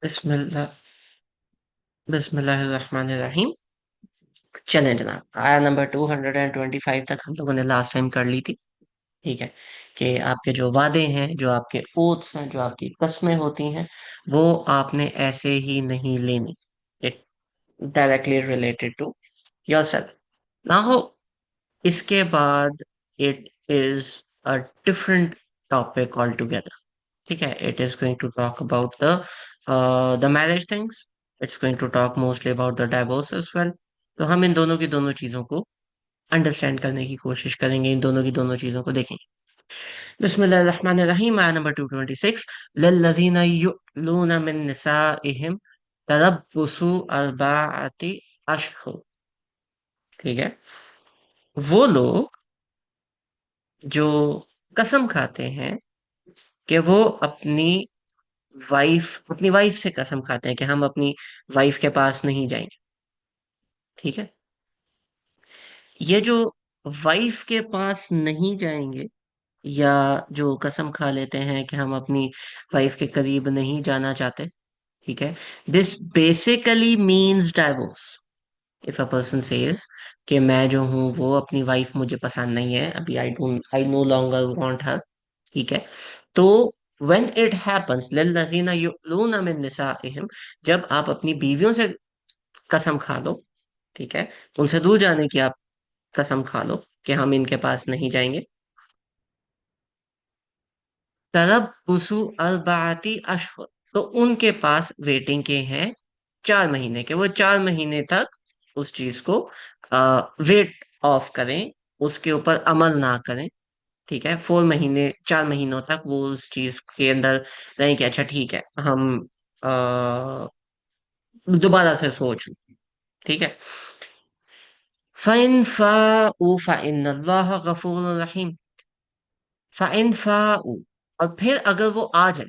बिस्मिल्लाह बिस्मिल्लाहिर्रहमानिर्रहीम। चलें जनाब, आया नंबर 225 तक हम लोगों ने लास्ट टाइम कर ली थी। ठीक है कि आपके जो वादे हैं, जो आपके ओथ्स हैं, जो आपकी कस्में होती हैं, वो आपने ऐसे ही नहीं लेनी। It directly related to yourself ना हो। इसके बाद it is a different topic all together. ठीक है, it is going to talk about the marriage things. It's going to talk mostly about the divorce as well. तो हम इन दोनों की दोनों चीजों को अंडरस्टैंड करने की कोशिश करेंगे, इन दोनों की दोनों चीजों को देखेंगे। बिस्मिल्लाहिर्रहमानिर्रहीम। आया नंबर 226। लल्लज़ीना युलूना मिन निसाइहिम तरब्बुसु अर्बाअति अशहुर। ठीक है, वो लोग जो कसम खाते हैं कि वो अपनी वाइफ से कसम खाते हैं कि हम अपनी वाइफ के पास नहीं जाएंगे। ठीक है, ये जो वाइफ के पास नहीं जाएंगे, या जो कसम खा लेते हैं कि हम अपनी वाइफ के करीब नहीं जाना चाहते, ठीक है, this basically means divorce. If a person says कि मैं जो हूँ वो अपनी वाइफ मुझे पसंद नहीं है, अभी I know longer want her. ठीक है, तो व्हेन इट हैपेंस लिल्लज़ीना युलूना मिन निसाइहिम, जब आप अपनी बीवियों से कसम खा लो, ठीक है, उनसे दूर जाने की आप कसम खा लो कि हम इनके पास नहीं जाएंगे। तरब्बुसु अर्बाअति अशहुर, तो उनके पास वेटिंग के हैं 4 महीने के। वो 4 महीने तक उस चीज को वेट ऑफ करें, उसके ऊपर अमल ना करें। ठीक है, 4 महीने, 4 महीनों तक वो उस चीज के अंदर रहें कि अच्छा ठीक है, हम दोबारा से सोच लें। ठीक है, फ़इन फ़ाउ फ़इन्नल्लाह गफ़ूरुर रहीम। फ़इन फ़ाउ, और फिर अगर वो आ जाए,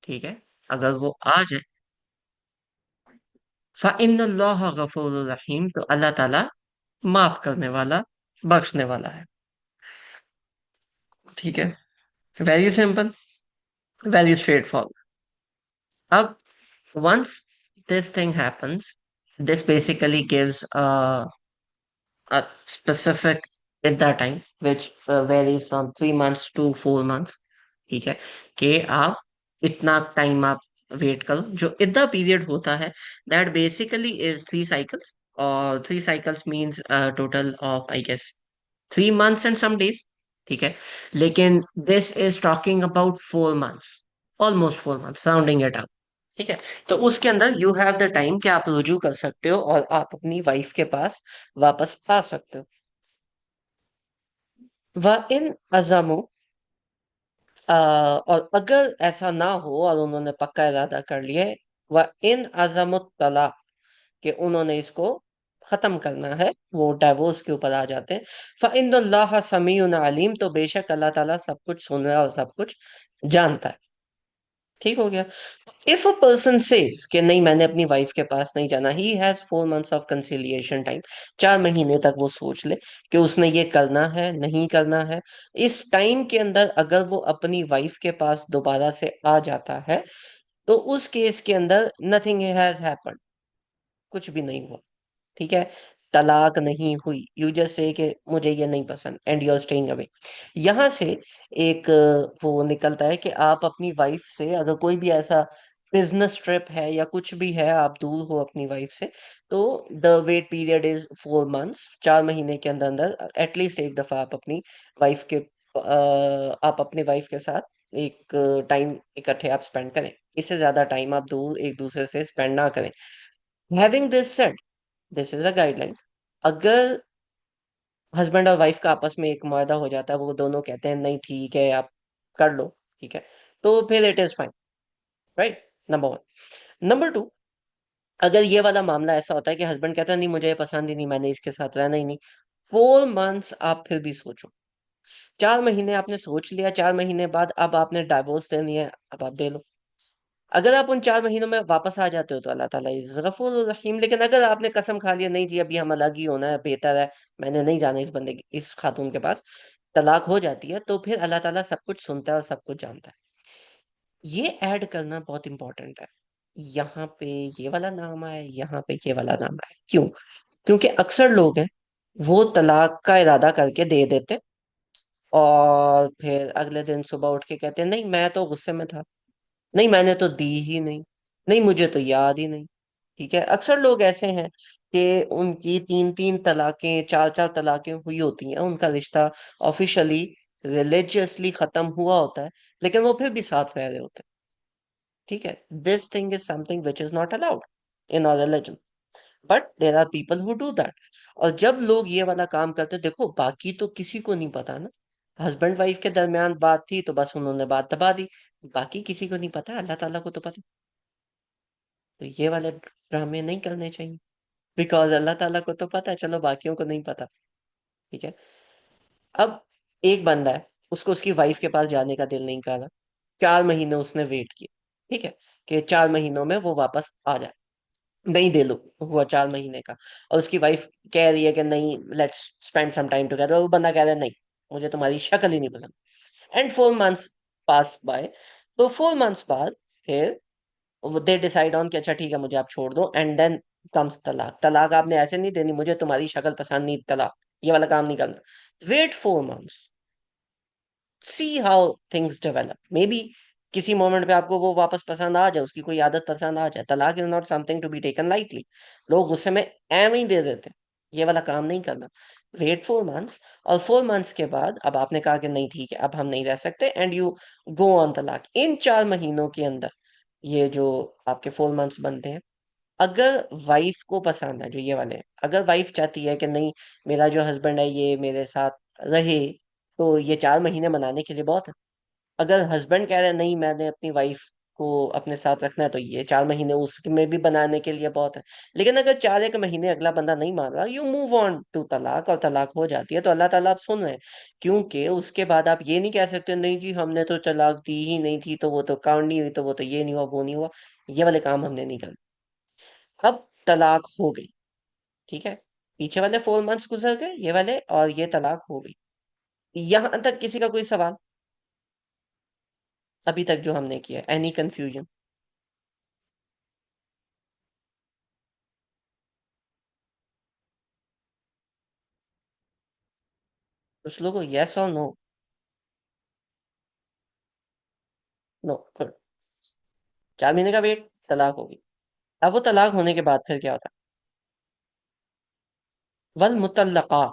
ठीक है, अगर वो आ जाए, फ़इन्नल्लाह गफ़ूरुर रहीम, तो अल्लाह ताला माफ करने वाला, बख्शने वाला है। ठीक है, very simple, very straight forward. अब once this thing happens, this basically gives a specific idda time which varies from 3 months to 4 months। ठीक है, कि आप इतना टाइम आप वेट करो। जो इद्दा पीरियड होता है, दैट बेसिकली इज 3 साइकिल्स, और 3 cycles means total of I guess 3 months and some days. ठीक है, लेकिन this is talking about 4 months, almost 4 months, rounding it up. ठीक है, तो उसके अंदर यू हैव द टाइम कि आप रुजू कर सकते हो और आप अपनी वाइफ के पास वापस आ सकते हो। व इन अज़मु, और अगर ऐसा ना हो और उन्होंने पक्का इरादा कर लिया है, व इन अज़मुत तलाक, कि उन्होंने इसको खत्म करना है, वो डाइवोर्स के ऊपर आ जाते हैं। फ़इन्नल्लाह समीउन अलीम, तो बेशक अल्लाह ताला सब कुछ सुन रहा है और सब कुछ जानता है। ठीक हो गया। इफ अ पर्सन सेज कि नहीं, मैंने अपनी वाइफ के पास नहीं जाना, he has 4 months of conciliation time. 4 महीने तक वो सोच ले कि उसने ये करना है नहीं करना है। इस टाइम के अंदर अगर वो अपनी वाइफ के पास दोबारा से आ जाता है, तो उस केस के अंदर नथिंग हैज हैपेंड, कुछ भी नहीं हुआ। ठीक है, तलाक नहीं हुई। यू जस्ट से कि मुझे ये नहीं पसंद and you are staying away. यहाँ से एक वो निकलता है कि आप अपनी वाइफ से, अगर कोई भी ऐसा बिजनेस ट्रिप है या कुछ भी है, आप दूर हो अपनी वाइफ से, तो the wait period is 4 months. 4 महीने के अंदर अंदर एटलीस्ट एक दफा आप अपनी वाइफ के आप अपने वाइफ के साथ एक टाइम इकट्ठे आप स्पेंड करें। इससे ज्यादा टाइम आप दूर एक दूसरे से स्पेंड ना करें। Having this said, this is a guideline. अगर हस्बैंड और वाइफ का आपस में एक मुआहदा हो जाता है, वो दोनों कहते हैं नहीं ठीक है आप कर लो, ठीक है, तो फिर it is fine, right. Number one. Number two, अगर ये वाला मामला ऐसा होता है कि हस्बैंड कहता है नहीं मुझे ये पसंद ही नहीं, मैंने इसके साथ रहना ही नहीं, 4 मंथ्स आप फिर भी सोचो। 4 महीने आपने सोच लिया, 4 महीने बाद अब आपने डाइवोर्स देनी है, अब आप दे लो। अगर आप उन 4 महीनों में वापस आ जाते हो तो अल्लाह ताला इज गफूर रहीम। लेकिन अगर आपने कसम खा लिया नहीं जी अभी हम अलग ही होना है, बेहतर है, मैंने नहीं जाना इस बंदे की, इस खातून के पास, तलाक हो जाती है, तो फिर अल्लाह ताला सब कुछ सुनता है और सब कुछ जानता है। ये ऐड करना बहुत इंपॉर्टेंट है। यहाँ पे ये वाला नाम आया, यहाँ पे ये वाला नाम आया, क्यों? क्योंकि अक्सर लोग हैं, वो तलाक का इरादा करके दे देते, और फिर अगले दिन सुबह उठ के कहते हैं, नहीं मैं तो गुस्से में था, नहीं मैंने तो दी ही नहीं, नहीं मुझे तो याद ही नहीं। ठीक है, अक्सर लोग ऐसे हैं कि उनकी तीन तीन तलाकें, चार चार तलाकें हुई होती हैं, उनका रिश्ता ऑफिशियली, रिलीजियसली खत्म हुआ होता है, लेकिन वो फिर भी साथ रह रहे होते हैं। ठीक है, this thing is something which is not allowed in our religion, but there are people who do that. और जब लोग ये वाला काम करते, देखो बाकी तो किसी को नहीं पता ना, हस्बैंड वाइफ के दरमियान बात थी तो बस उन्होंने बात दबा दी, बाकी किसी को नहीं पता, अल्लाह ताला को तो पता। तो ये वाले ड्रामे नहीं करने चाहिए, बिकॉज अल्लाह ताला को तो पता है, चलो बाकियों को नहीं पता। ठीक है, अब एक बंदा है, उसको उसकी वाइफ के पास जाने का दिल नहीं कर रहा, 4 महीने उसने वेट किया, ठीक है, कि 4 महीनों में वो वापस आ जाए, नहीं दे लो, हुआ 4 महीने का, और उसकी वाइफ कह रही है कि नहीं, let's spend some time together, वो बंदा कह रहा है नहीं, मुझे तुम्हारी शक्ल ही नहीं पसंद। एंड 4 मंथ्स पास बाय, तो 4 मंथ्स बाद फिर दे डिसाइड ऑन कि अच्छा ठीक है मुझे आप छोड़ दो, एंड देन कम्स तलाक। तलाक आपने ऐसे नहीं देनी, मुझे तुम्हारी शक्ल पसंद नहीं, तलाक, ये वाला काम नहीं करना। Wait 4 months, see how things develop, maybe किसी मोमेंट पे आपको वो वापस पसंद आ जाए, उसकी कोई आदत पसंद आ जाए। तलाक is not something to be taken lightly, लोग गुस्से में एम ही दे देते हैं, ये वाला काम नहीं करना। वेट 4 मंथ्स, और 4 मंथ्स के बाद अब आपने कहा कि नहीं ठीक है अब हम नहीं रह सकते, एंड यू गो ऑन तलाक। इन 4 महीनों के अंदर ये जो आपके 4 मंथ्स बनते हैं, अगर वाइफ को पसंद है, जो ये वाले हैं, अगर वाइफ चाहती है कि नहीं मेरा जो हस्बैंड है ये मेरे साथ रहे, तो ये 4 महीने मनाने के लिए बहुत है। अगर हस्बैंड कह रहे हैं नहीं मैंने अपनी वाइफ को अपने साथ रखना है, तो ये 4 महीने उसमें भी बनाने के लिए बहुत है। लेकिन अगर 4 एक महीने अगला बंदा नहीं मान रहा, यू मूव ऑन टू तलाक, और तलाक हो जाती है, तो अल्लाह ताला आप सुन रहे हैं। क्योंकि उसके बाद आप ये नहीं कह सकते नहीं जी हमने तो तलाक दी ही नहीं थी, तो वो तो काउंट नहीं हुई, तो वो तो ये नहीं हुआ वो नहीं हुआ, ये वाले काम हमने नहीं करना। अब तलाक हो गई, ठीक है, पीछे वाले 4 मंथ्स गुजर गए, ये वाले, और ये तलाक हो गई। यहां तक किसी का कोई सवाल अभी तक जो हमने किया, एनी कंफ्यूजन? कुछ लोगों को यस और नो? No, good. 4 महीने का वेट, तलाक हो गई। अब वो तलाक होने के बाद फिर क्या होता है? वल मुतल्लका,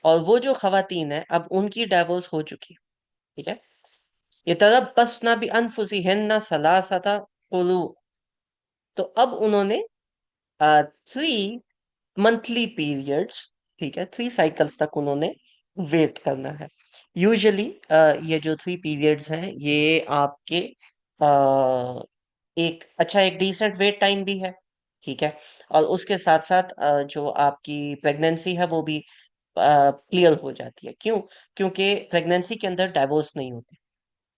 और वो जो खवातीन है अब उनकी डाइवोर्स हो चुकी है, ठीक है, ये तरबस्ना भी अनफुसिहिन्ना सलासता कुलू, तो अब उन्होंने 3 मंथली पीरियड्स, ठीक है, 3 साइकिल्स तक उन्होंने वेट करना है। यूजुअली ये जो 3 पीरियड्स हैं ये आपके एक अच्छा एक डिसेंट वेट टाइम भी है, ठीक है, और उसके साथ साथ जो आपकी प्रेगनेंसी है वो भी क्लियर हो जाती है। क्यों? क्योंकि प्रेगनेंसी के अंदर डाइवोर्स नहीं होती।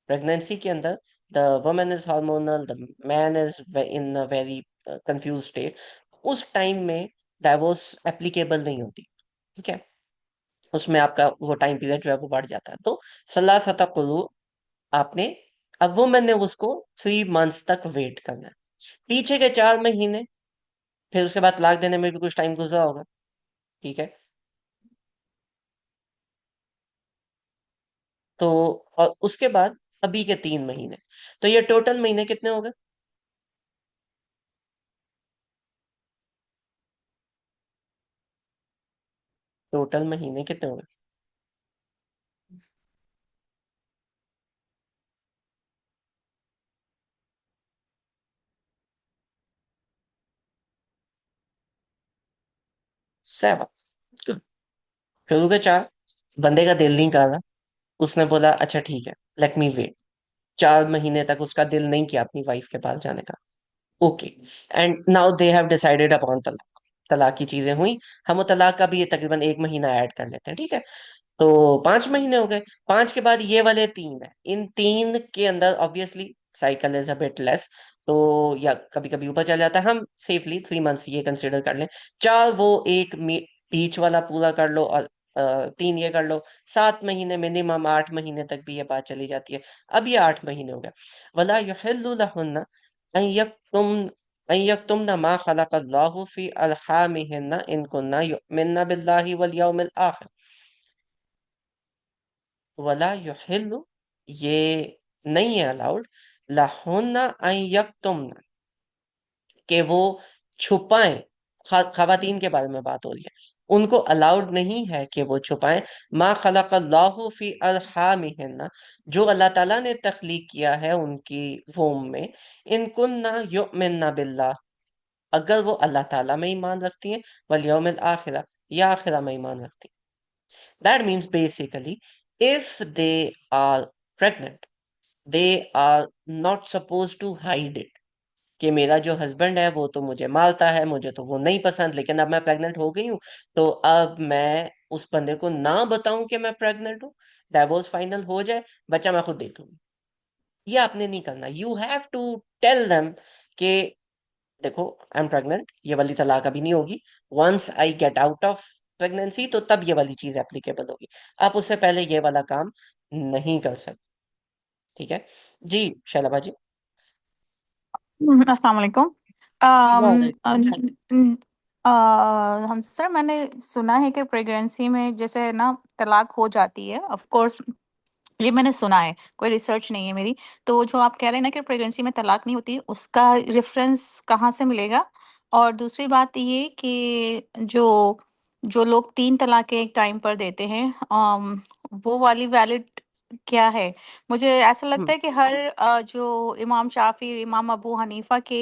प्रेगनेंसी के अंदर the woman is hormonal, the man is in a very confuse state, उस टाइम में डाइवोर्स एप्लीकेबल नहीं होती, ठीक है, उसमें आपका वो टाइम पीरियड जो है वो बढ़ जाता है। तो सलाह सतह कुलू, आपने, अब वो मैंने उसको 3 मंथ्स तक वेट करना है, पीछे के 4 महीने, फिर उसके बाद तलाक देने में भी कुछ टाइम गुजरा होगा, ठीक है, तो और उसके बाद अभी के 3 महीने, तो ये टोटल महीने कितने हो गए? टोटल महीने कितने हो गए? 7। फिर हो गए 4, बंदे का दिल नहीं कर रहा, उसने बोला अच्छा ठीक है, लेट मी वेट। 4 महीने तक उसका दिल नहीं किया अपनी वाइफ के पास जाने का, okay, and now they have decided upon तलाक। तलाक की चीजें हुई, हम वो तलाक का भी ये तकरीबन 1 महीना ऐड कर लेते हैं, ठीक है, तो 5 महीने हो गए। 5 के बाद ये वाले 3 है, इन 3 के अंदर obviously cycle is a bit less, तो या कभी कभी ऊपर चल जाता है, हम सेफली 3 मंथ्स ये कंसिडर कर लें। 4 वो एक बीच वाला पूरा कर लो, और 3 ये कर लो, 7 महीने मिनिमम, 8 महीने तक भी ये बात चली जाती है। अब ये 8 महीने हो गए। वला युहिल्लु लहुन्ना अन यक्तुम अन यक्तुमना मा खलक़ल्लाहु फी अरहामिहिन्ना इन कुन्ना युमिन्ना बिल्लाहि वल यौमिल आखिर। वला युहिल्लु, ये नहीं है अलाउड, लहुन्ना अन यक्तुमना, कि वो छुपाएं। खवातीन के बारे में बात हो रही है, उनको अलाउड नहीं है कि वो छुपाएं। मा खलक़ल्लाहु फी अरहामिहिन्ना, जो अल्लाह ताला ने तख्लीक किया है उनकी वोम में, इन कुन्ना युमिन्ना बिल्लाह, अगर वो अल्लाह ताला में ईमान रखती हैं, वल यौमिल आखिरा, या आखिरा में ईमान रखती हैं। That means basically, if they are pregnant, they are not suppose to hide it, कि मेरा जो हस्बैंड है वो तो मुझे मारता है, मुझे तो वो नहीं पसंद, लेकिन अब मैं प्रेग्नेंट हो गई हूँ, तो अब मैं उस बंदे को ना बताऊं कि मैं प्रेग्नेंट हूँ, डाइवोर्स फाइनल हो जाए, बच्चा मैं खुद देख लूंगी। ये आपने नहीं करना। You have to tell them कि देखो, आई एम प्रेग्नेंट, ये वाली तलाक अभी नहीं होगी, once I get out of pregnancy तो तब ये वाली चीज एप्लीकेबल होगी, आप उससे पहले ये वाला काम नहीं कर सकते। ठीक है जी, शैलबा जी। अस्सलाम वालेकुम। अम, अ, वालेकुम। न- अ, हम सर, मैंने सुना है कि प्रेगनेंसी में जैसे ना तलाक हो जाती है, ऑफ कोर्स। ये मैंने सुना है, कोई रिसर्च नहीं है मेरी। तो जो आप कह रहे हैं ना कि प्रेगनेंसी में तलाक नहीं होती, उसका रेफरेंस कहाँ से मिलेगा? और दूसरी बात ये कि जो जो लोग 3 तलाकें एक टाइम पर देते हैं, वो वाली वैलिड क्या है? मुझे ऐसा लगता हम्म। है कि हर जो इमाम शाफी, इमाम अबू हनीफा के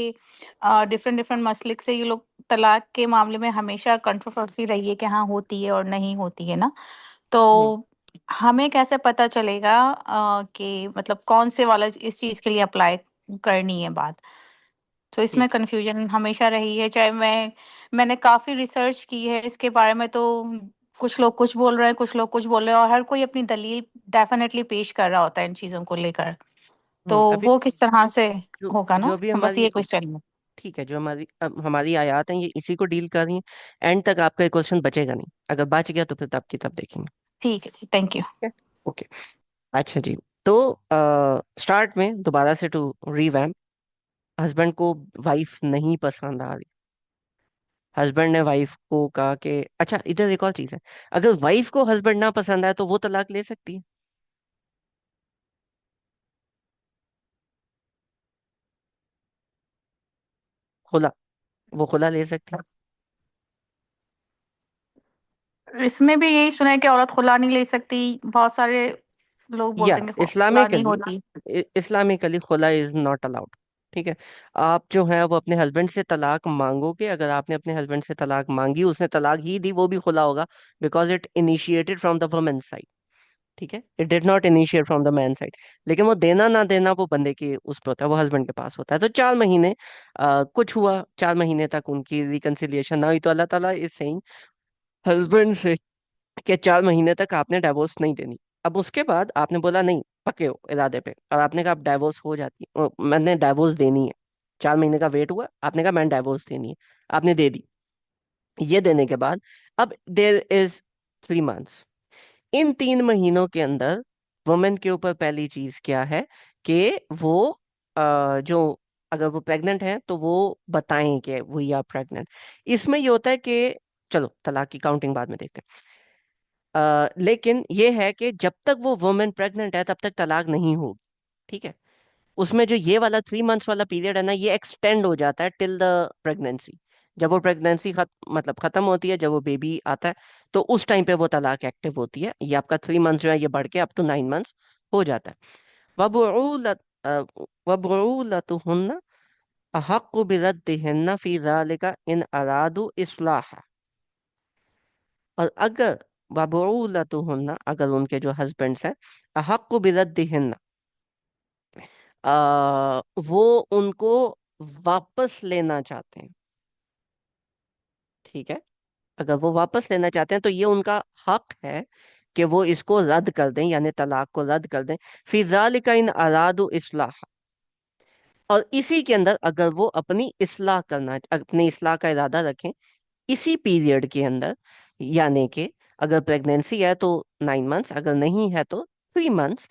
डिफरेंट डिफरेंट मसलिक से ये लोग तलाक के मामले में हमेशा कंट्रोवर्सी रही है कि हाँ होती है और नहीं होती है ना। तो हम्म। हमें कैसे पता चलेगा कि मतलब कौन से वाला इस चीज के लिए अप्लाई करनी है बात? तो इसमें ठीक है। कन्फ्यूजन हमेशा रही है, चाहे मैंने काफी रिसर्च की है इसके बारे में। तो कुछ लोग कुछ बोल रहे हैं, कुछ लोग कुछ बोल रहे हैं, और हर कोई अपनी दलील डेफिनेटली पेश कर रहा होता है इन चीजों को लेकर। तो अभी वो किस तरह से जो होगा ना, जो भी बस हमारी, ये क्वेश्चन है। ठीक है, जो हमारी अब हमारी आयत हैं ये इसी को डील कर रही हैं। एंड तक आपका क्वेश्चन बचेगा नहीं, अगर बच गया तो फिर तब की तब देखेंगे। ठीक है जी, थैंक यू। ठीक है, ओके। अच्छा जी, तो स्टार्ट में दोबारा से टू रिवैम्प, हस्बैंड को वाइफ नहीं पसंद आ रही, हस्बैंड ने वाइफ को कहा कि, अच्छा इधर एक और चीज है, अगर वाइफ को हस्बैंड ना पसंद आए तो वो तलाक ले सकती है, खुला, वो खुला ले सकती इसमें भी यही सुना है कि औरत खुला नहीं ले सकती। बहुत सारे लोग है। या बोलते हैं कि खुला नहीं इस्लामिकली, होती। इस्लामिकली खुला इज नॉट अलाउड। ठीक है, आप जो है वो अपने हस्बैंड से तलाक मांगोगे, अगर आपने अपने हस्बैंड से तलाक मांगी, उसने तलाक ही दी, वो भी खुला होगा, because it initiated from the women side. ठीक है, it did not initiate from the man side, लेकिन वो देना ना देना वो बंदे के उस पर होता है, वो हस्बैंड के पास होता है। तो 4 महीने कुछ हुआ, 4 महीने तक उनकी रिकंसिलिएशन ना हुई, तो अल्लाह ताला इज सेइंग हस्बैंड से कि 4 महीने तक आपने डाइवोर्स नहीं देनी। अब उसके बाद आपने बोला नहीं, पक्के हो इरादे पे, और आपने कहा अब डाइवोर्स हो जाती है, मैंने डाइवोर्स देनी है, 4 महीने का वेट हुआ, आपने कहा मैंने डाइवोर्स देनी है, आपने दे दी। ये देने के बाद अब देर इज 3 मंथ्स, इन 3 महीनों के अंदर वुमेन के ऊपर पहली चीज क्या है कि वो जो, अगर वो प्रेग्नेंट है तो वो बताएं कि वो या प्रेग्नेंट। इसमें ये होता है कि, चलो तलाक की काउंटिंग बाद में देखते हैं, लेकिन ये है कि जब तक वो वुमेन प्रेग्नेंट है तब तक तलाक नहीं होगी। ठीक है, उसमें जो ये वाला 3 मंथ्स वाला पीरियड है ना, ये एक्सटेंड हो जाता है टिल द प्रेगनेंसी। जब वो प्रेगनेंसी मतलब खत्म होती है, जब वो बेबी आता है, तो उस टाइम पे वो तलाक एक्टिव होती है। ये आपका 3 मंथ्स जो है ये बढ़ के अप टू 9 मंथ्स हो जाता है। वबूलत वबूलतुहुन्ना अहक्कु बिरद्दिहिन्ना फी ज़ालिका इन अरादू इस्लाहा। और अगर वबूलतुहुन्ना, अगर उनके जो हस्बैंड्स हैं, अहक्कु बिरद्दिहिन्ना, वो उनको वापस लेना चाहते हैं। ठीक है, अगर वो वापस लेना चाहते हैं तो ये उनका हक है कि वो इसको रद्द कर दें, यानी तलाक को रद्द कर दें। फिजालिका इन अरादु इस्लाह, और इसी के अंदर अगर वो अपनी इस्लाह का इरादा रखें, इसी पीरियड के अंदर, यानी कि अगर प्रेगनेंसी है तो 9 मंथ्स, अगर नहीं है तो 3 मंथ्स।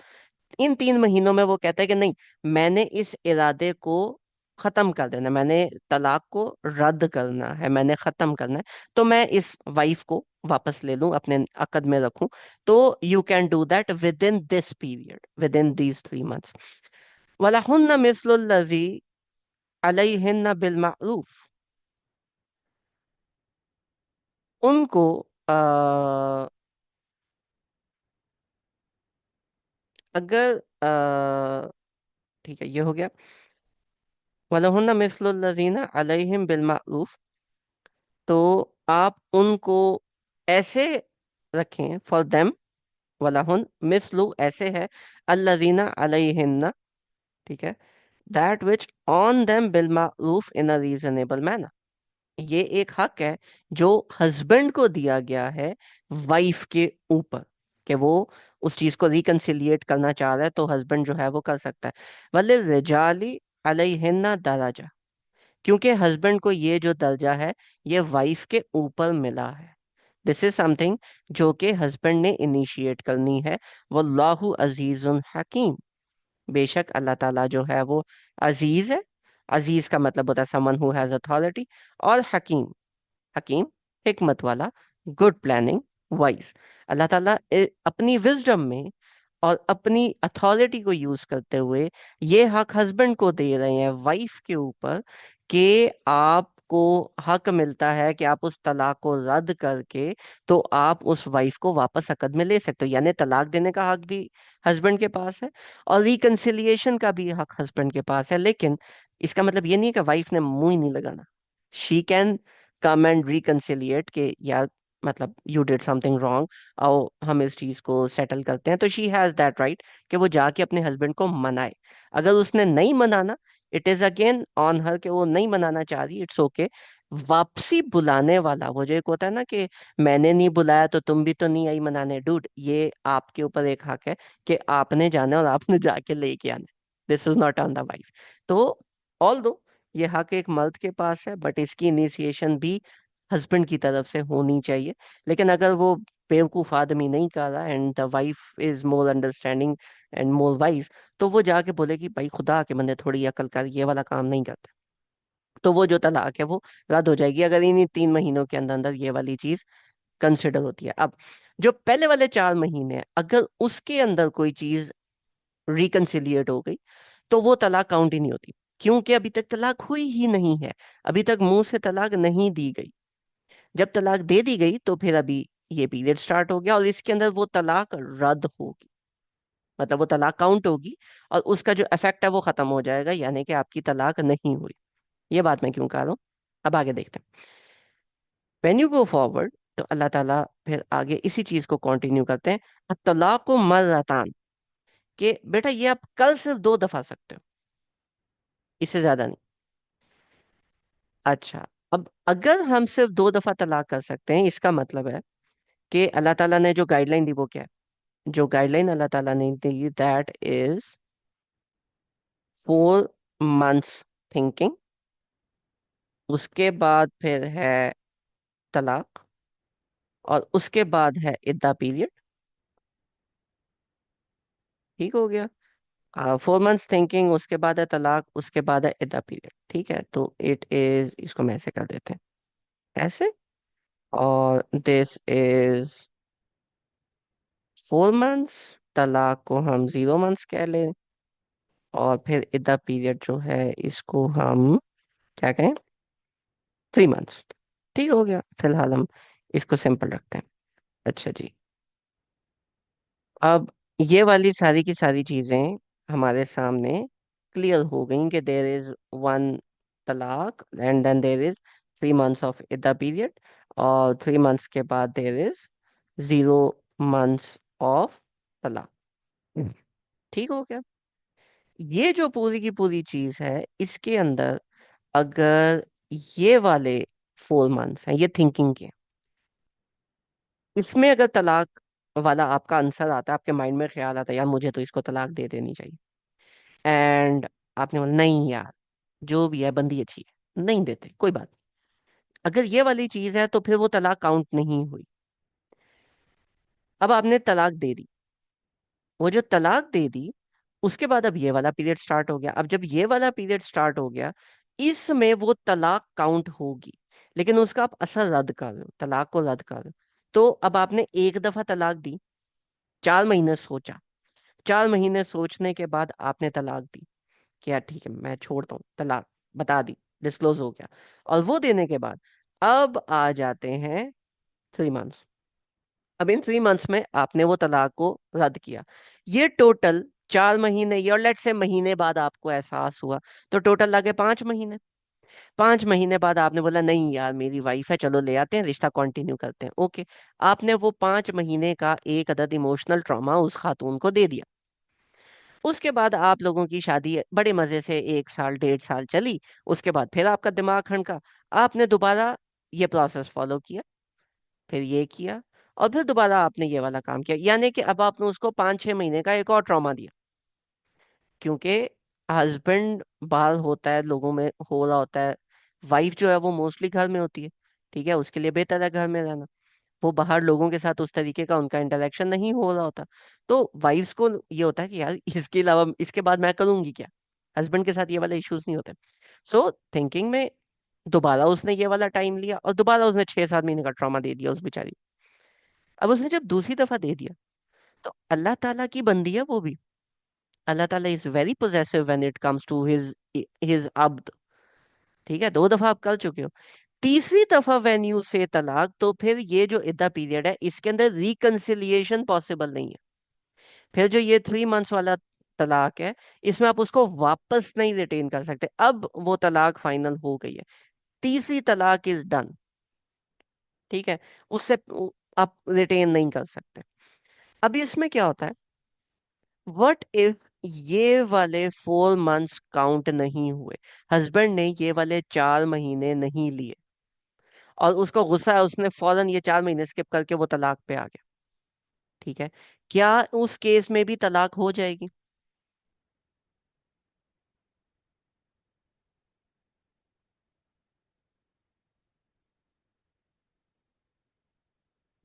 इन 3 महीनों में वो कहता है कि नहीं, मैंने इस इरादे को खत्म कर देना, मैंने तलाक को रद्द करना है, मैंने खत्म करना है, तो मैं इस वाइफ को वापस ले लूं, अपने अकद में रखूं। तो you can do that within this period, within these 3 months. वलहुन्ना मिस्लुल्लज़ी अलैहिन्ना बिल मारूफ। उनको आ, अगर ठीक है, ये हो गया। वलहुन्ना मिस्लुल्लज़ीना अलैहिम बिल मारूफ, तो आप उनको ऐसे रखें, फॉर देम, वलाहुन मिसलु ऐसे है, अल्लजीना अलैहिन्ना, ठीक है, that which on them bill Maroof in a reasonable manner. ये एक हक है जो हस्बैंड को दिया गया है वाइफ के ऊपर, कि वो उस चीज को रिकंसिलिएट करना चाह रहा है, तो हस्बैंड जो है वो कर सकता है। वले रिजाली अलैहिन्ना दराजा, क्योंकि हस्बैंड को ये जो दर्जा है ये वाइफ के ऊपर मिला है। दिस इज समथिंग जो कि हस्बैंड ने इनिशिएट करनी है। वल्लाहु अजीजुन हकीम, बेशक अल्लाह ताला जो है वो अजीज है। अजीज का मतलब होता है समन हु हैज अथॉरिटी। और हकीम, हकीम हिकमत वाला, गुड प्लानिंग, वाइज। अल्लाह ताला अपनी विजडम में और अपनी अथॉरिटी को यूज करते हुए ये हक हस्बैंड को दे रहे हैं वाइफ के ऊपर, कि आपको हक मिलता है कि आप उस तलाक को रद्द करके तो आप उस वाइफ को वापस अकद में ले सकते हो। यानी तलाक देने का हक भी हस्बैंड के पास है और रिकंसिलिएशन का भी हक हस्बैंड के पास है। लेकिन इसका मतलब ये नहीं है कि वाइफ ने मुंह ही नहीं लगाना। शी कैन कम एंड रिकंसिलिएट के यार, मतलब यू डिड समथिंग रॉन्ग, आओ हम इस चीज को सेटल करते हैं। तो शी हैज दैट राइट कि वो जाके अपने हस्बैंड को मनाए। अगर उसने नहीं मनाना, it is again on her, कि वो नहीं मनाना चाह रही, इट्स ओके। वापसी बुलाने वाला, वो जो एक होता है ना कि मैंने नहीं बुलाया तो तुम भी तो नहीं आई मनाने, डूड, ये आपके ऊपर एक हक है कि आपने जाना और आपने जाके लेके आना। This is not on the wife. तो ऑल दो ये हक एक मर्द के पास है, बट इसकी इनिशिएशन भी हस्बैंड की तरफ से होनी चाहिए। लेकिन अगर वो बेवकूफ आदमी नहीं कर रहा and the wife is more understanding and more wise, तो वो जाके बोले कि भाई खुदा के बंदे थोड़ी अकल कर, ये वाला काम नहीं करते। तो वो जो तलाक है वो रद्द हो जाएगी, अगर इन्हीं 3 महीनों के अंदर अंदर ये वाली चीज कंसिडर होती है। अब जो पहले वाले 4 महीने हैं, अगर उसके अंदर कोई चीज रिकंसिलिएट हो गई तो वो तलाक काउंट ही नहीं होती, क्योंकि अभी तक तलाक हुई ही नहीं है। अभी तक मुंह से तलाक नहीं दी गई। जब तलाक दे दी गई तो फिर अभी ये पीरियड स्टार्ट हो गया और इसके अंदर वो तलाक रद्द होगी, मतलब वो तलाक काउंट होगी और उसका जो इफेक्ट है वो खत्म हो जाएगा, यानी कि आपकी तलाक नहीं हुई। ये बात मैं क्यों कह रहा हूँ, अब आगे देखते हैं। व्हेन यू गो फॉरवर्ड, तो अल्लाह ताला फिर आगे इसी चीज को कंटिन्यू करते हैं। तलाक मर्रतान, कि बेटा ये आप कल सिर्फ 2 दफा सकते हो, इससे ज्यादा नहीं। अच्छा, अब अगर हम सिर्फ 2 दफा तलाक कर सकते हैं, इसका मतलब है कि अल्लाह ताला ने जो गाइडलाइन दी वो क्या है? जो गाइडलाइन अल्लाह ताला ने दी, दैट इज 4 मंथ्स थिंकिंग, उसके बाद फिर है तलाक, और उसके बाद है इद्दा पीरियड। ठीक हो गया। 4 मंथ्स थिंकिंग, उसके बाद है तलाक, उसके बाद है इद्दा पीरियड। ठीक है, तो इट इज, इसको हम ऐसे कर देते हैं, ऐसे। और दिस इज 4 मंथ्स, तलाक को हम 0 मंथ्स कह लें, और फिर इद्दा पीरियड जो है इसको हम क्या कहें, 3 मंथ्स। ठीक हो गया, फिलहाल हम इसको सिंपल रखते हैं। अच्छा जी, अब ये वाली सारी की सारी चीजें हमारे सामने क्लियर हो गई कि देर इज वन तलाक and then there is 3 months of इद्दा पीरियड, और 3 मंथ्स के बाद देर इज 0 मंथ्स ऑफ तलाक। ठीक हो गया। ये जो पूरी की पूरी चीज है, इसके अंदर अगर ये वाले 4 मंथ्स हैं, ये थिंकिंग के, इसमें अगर तलाक वाला आपका आंसर आता है, आपके माइंड में ख्याल आता है यार मुझे तो इसको तलाक दे देनी चाहिए, एंड आपने बोला नहीं यार जो भी है बंदी अच्छी है, नहीं देते, कोई बात नहीं। अगर ये वाली चीज है तो फिर वो तलाक काउंट नहीं हुई। अब आपने तलाक दे दी, वो जो तलाक दे दी, उसके बाद अब ये वाला पीरियड स्टार्ट हो गया। अब जब ये वाला पीरियड स्टार्ट हो गया, इसमें वो तलाक काउंट होगी, लेकिन उसका आप असर रद्द कर रहे हो, तलाक को रद्द कर रहे हो। तो अब आपने एक दफा तलाक दी, 4 महीने सोचा, 4 महीने सोचने के बाद आपने तलाक दी कि यार ठीक है मैं छोड़ता हूँ, तलाक बता दी, डिस्क्लोज हो गया। और वो देने के बाद अब आ जाते हैं 3 मंथ्स। अब इन 3 मंथ्स में आपने वो तलाक को रद्द किया। ये टोटल 4 महीने, या लेट से महीने बाद आपको एहसास हुआ, तो टोटल लगे 5 महीने। 5 महीने बाद आपने बोला नहीं यार मेरी वाइफ है, चलो ले आते हैं, रिश्ता कंटिन्यू करते हैं, ओके। आपने वो 5 महीने का एक अदद इमोशनल ट्रॉमा उस खातून को दे दिया। उसके बाद आप लोगों की शादी बड़े मजे से 1 साल 1.5 साल चली। उसके बाद फिर आपका दिमाग खड़का, आपने दोबारा ये प्रोसेस फॉलो किया, फिर ये किया, और फिर दोबारा आपने ये वाला काम किया, यानी कि अब आपने उसको 5-6 महीने का एक और ट्रॉमा दिया। क्योंकि हस्बैंड बाहर होता है, लोगों में हो रहा होता है, वाइफ जो है वो मोस्टली घर में होती है। ठीक है, उसके लिए बेहतर है घर में रहना। वो बाहर लोगों के साथ उस तरीके का उनका इंटरेक्शन नहीं हो रहा होता। तो वाइफ्स को ये होता है कि यार इसके अलावा इसके बाद मैं करूंगी क्या। हस्बैंड के साथ ये वाले इश्यूज नहीं होते। सो थिंकिंग में दोबारा उसने ये वाला टाइम लिया, और दोबारा उसने 6-7 महीने का ट्रॉमा दे दिया उस बेचारी। अब उसने जब दूसरी दफा दे दिया, तो अल्लाह ताला की बंदी है वो भी। अल्लाह ताला is very possessive when it comes to his अब्द। ठीक है, 2 दफा आप कर चुके हो। तीसरी दफा व्हेन यू से तलाक, तो फिर ये जो इद्दा पीरियड है इसके अंदर रिकंसिलिएशन पॉसिबल नहीं है। फिर जो ये 3 मंथ्स वाला तलाक है, इसमें आप उसको वापस नहीं रिटेन कर सकते, अब वो तलाक फाइनल हो गई है। तीसरी तलाक इज डन। ठीक है, उससे आप रिटेन नहीं कर सकते। अब इसमें क्या होता है, व्हाट इफ ये वाले 4 मंथ्स काउंट नहीं हुए, हस्बैंड ने ये वाले 4 महीने नहीं लिए, और उसको गुस्सा है, उसने फौरन ये 4 महीने स्किप करके वो तलाक पे आ गया। ठीक है, क्या उस केस में भी तलाक हो जाएगी?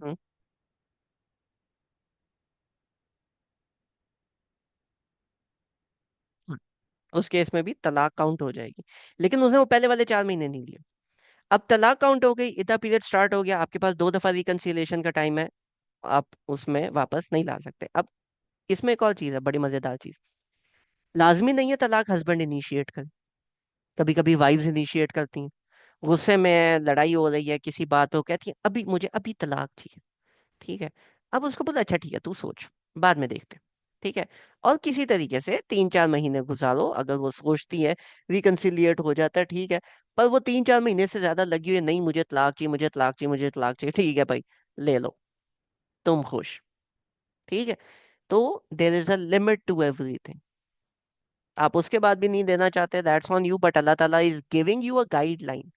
हम्म, उस केस में भी तलाक काउंट हो जाएगी, लेकिन उसने वो पहले वाले 4 महीने नहीं लिए। अब तलाक काउंट हो गई, इतना पीरियड स्टार्ट हो गया, आपके पास 2 दफा रिकंसिलिएशन का टाइम है, आप उसमें वापस नहीं ला सकते। अब इसमें एक और चीज है, बड़ी मजेदार चीज। लाजमी नहीं है तलाक हस्बैंड इनिशिएट करे, कभी कभी वाइफ्स इनिशिएट करती हैं। गुस्से में लड़ाई हो रही है किसी बात पे, वो कहती है अभी मुझे अभी तलाक चाहिए। ठीक है, अब उसको बोला अच्छा ठीक है तू सोच, बाद में देखते हैं। ठीक है, और किसी तरीके से 3-4 महीने गुजारो, अगर वो सोचती है, रिकंसिलिएट हो जाता है, ठीक है। पर वो 3-4 महीने से ज्यादा लगी हुई है, नहीं मुझे तलाक चाहिए, मुझे तलाक चाहिए, मुझे तलाक चाहिए, ठीक है भाई, ले लो, तुम खुश। ठीक है, तो there is a limit to everything. आप उसके बाद भी नहीं देना चाहते, that's on you, but Allah ताला is giving you a guideline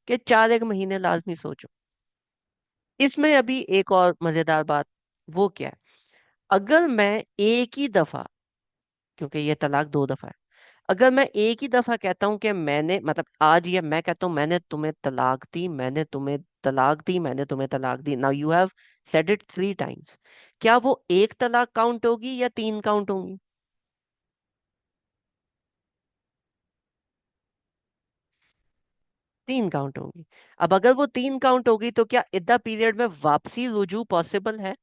कि 4 एक महीने लाजमी सोचो। इसमें अभी एक और मजेदार बात, वो क्या है, अगर मैं एक ही दफा, क्योंकि ये तलाक 2 दफा है, अगर मैं एक ही दफा कहता हूं कि मैंने मतलब आज ये मैं कहता हूं मैंने तुम्हें तलाक दी, मैंने तुम्हें तलाक दी, मैंने तुम्हें तलाक दी, now you have said it 3 times, क्या वो एक तलाक काउंट होगी या 3 काउंट होंगी? 3 काउंट होंगी। अब अगर वो 3 काउंट होगी, तो क्या इद्दा पीरियड में वापसी रुजू पॉसिबल है?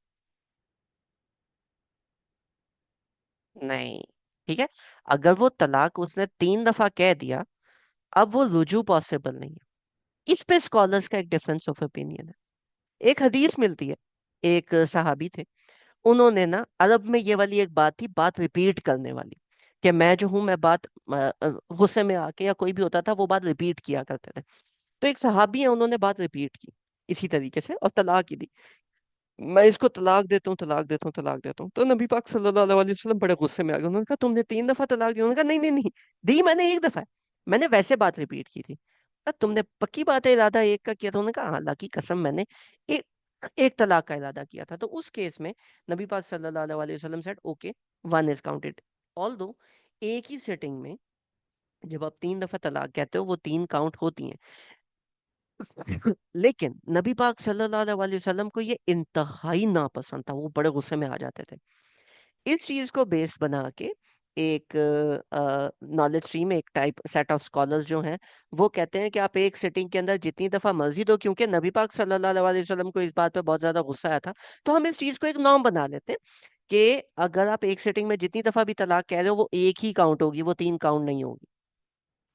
नहीं। ठीक है, अगर वो तलाक उसने 3 दफा कह दिया, अब वो रुजू पॉसिबल नहीं है। इस पे स्कॉलर्स का एक डिफरेंस ऑफ ओपिनियन है। एक हदीस मिलती है, एक सहाबी थे, उन्होंने ना, अरब में ये वाली एक बात थी, बात रिपीट करने वाली, कि मैं जो हूं मैं बात गुस्से में आके या कोई भी होता था वो बात रिपीट किया करते थे। तो एक सहाबी है, उन्होंने बात रिपीट की इसी तरीके से और तलाक ही दी, मैं इसको तलाक देता हूँ, तलाक देता हूँ, तलाक देता हूँ। तो नबी पाक सल्लल्लाहु अलैहि वसल्लम बड़े गुस्से में आ गए, उन्होंने कहा तुमने 3 दफा तलाक दी? उन्होंने कहा नहीं नहीं नहीं, दी मैंने एक दफा है, मैंने वैसे बात रिपीट की थी। तुमने पक्की बात है इरादा एक का किया था? उन्होंने कहा हाँ, अल्लाह की कसम मैंने एक एक तलाक का इरादा किया था। तो उस केस में नबी पाक सल्लल्लाहु अलैहि वसल्लम said okay, one is counted. Although एक ही सेटिंग में जब आप 3 दफा तलाक कहते हो वो 3 काउंट होती हैं। लेकिन नबी पाक सल्लल्लाहु अलैहि वसल्लम को ये इंतहाई नापसंद था, वो बड़े गुस्से में आ जाते थे। इस चीज को बेस बना के एक नॉलेज स्ट्रीम, एक टाइप सेट ऑफ स्कॉलर्स जो हैं, वो कहते हैं कि आप एक सिटिंग के अंदर जितनी दफा मर्जी दो, क्योंकि नबी पाक सल्लल्लाहु अलैहि वसल्लम को इस बात पे बहुत ज्यादा गुस्सा आया था, तो हम इस चीज को एक नॉर्म बना लेते हैं कि अगर आप एक सिटिंग में जितनी दफा भी तलाक कह रहे हो वो एक ही काउंट होगी, वो तीन काउंट नहीं होगी।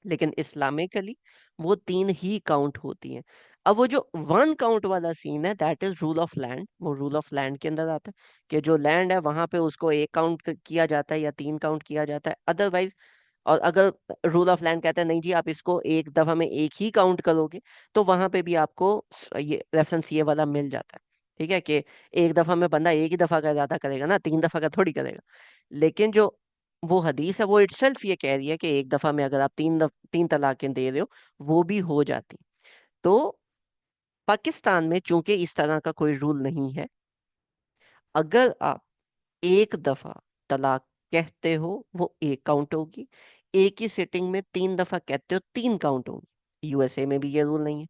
लेकिन इस्लामिकली वो तीन ही काउंट होती हैं। अब वो जो वन काउंट वाला सीन है, that is rule of land, वो रूल ऑफ लैंड के अंदर आता है कि जो लैंड है वहां पे उसको एक काउंट किया जाता है या तीन काउंट किया जाता है, अदरवाइज। और अगर रूल ऑफ लैंड कहता है नहीं जी आप इसको एक दफा में एक ही काउंट करोगे, तो वहां पे भी आपको ये रेफरेंस ये वाला मिल जाता है। ठीक है कि एक दफा में बंदा एक ही दफा का इरादा करेगा ना, तीन दफा का थोड़ी करेगा। लेकिन जो वो हदीस है वो इटसेल्फ ये कह रही है कि एक दफा में अगर आप तीन तलाकें दे रहे हो, वो भी हो जाती। तो पाकिस्तान में चूंकि इस तरह का कोई रूल नहीं है, अगर आप एक दफा तलाक कहते हो वो एक काउंट होगी, एक ही सिटिंग में तीन दफा कहते हो तीन काउंट होगी। यूएसए में भी ये रूल नहीं है,